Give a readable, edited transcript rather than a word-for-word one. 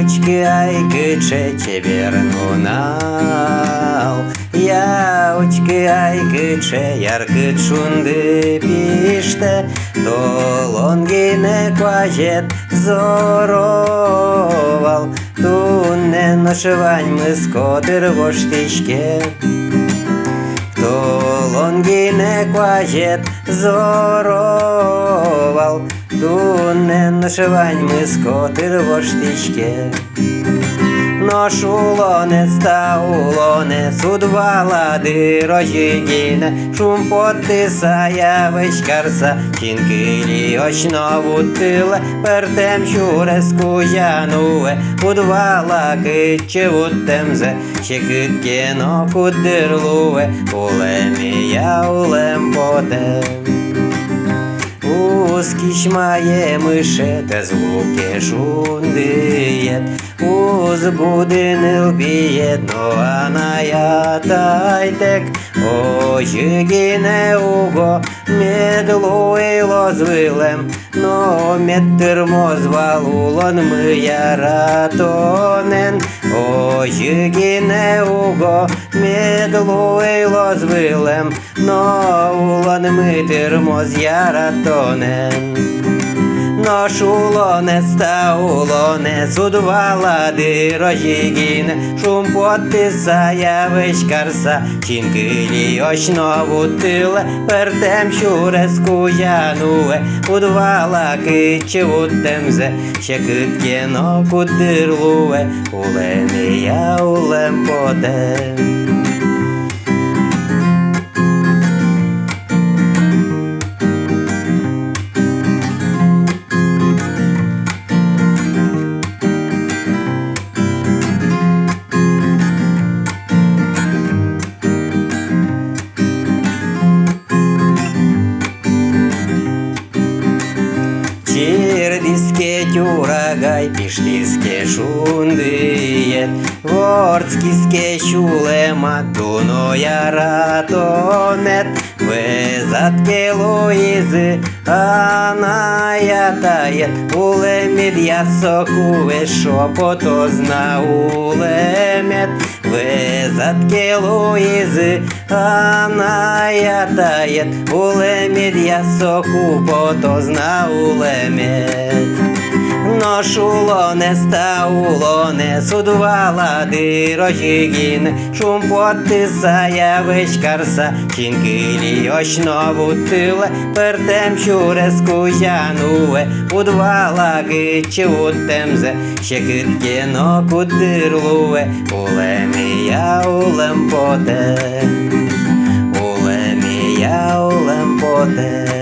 Яучки айкыче чебернунал, Яучки айкыче яркыт шунды пиште, Толонгине кважет зоровал, Тунне ношевань мы скотыр воштичке. Толонгине кважет зоровал, Тунне ношевань мы скотыр воштичке. Нож улонець та улонець, у два лади рожігіне, шум потисає вишкарса, чинки очно вутиле, пертем чурес кужануе, у два лаки чи вутемзе, чекит кіно кудирлуе, улемі я улем подем. Узкіш має мише, те звуки шундиєт, уз будинил бієт, но аная тайтек, ожигіне уго, медлуйло звилем, но медтирмо звалулон ми яратонен, ожигіне уго, медлуйло звилем, но улон ми тирмо з яратонен. Нож улонець та улонець, у два лади рожігіне, шум потисає вишкарса, чинки очно вутиле, пертем чурес кужануе, у два лаки чи вутемзе, чекит кіно кудирлуе, улемі я улем подем. Чирдиске тюрагай, пиштиске шундиет, вордскиске шулема, дуно яратонет, везатке луизы, аная тает, улемит ясокуве, шопото зна улемет, везатке луизы, аная тает, улемит ясокуве, зна улемет. Нож улонець та улонець, у два лади рожігіне, шум потисає вишкарса, чинки очно вутиле, пертем чурес кужануе, у два лаки чи вутемзе, чекит кіно кудирлуе, улемі я улем подем, улемі я улем подем.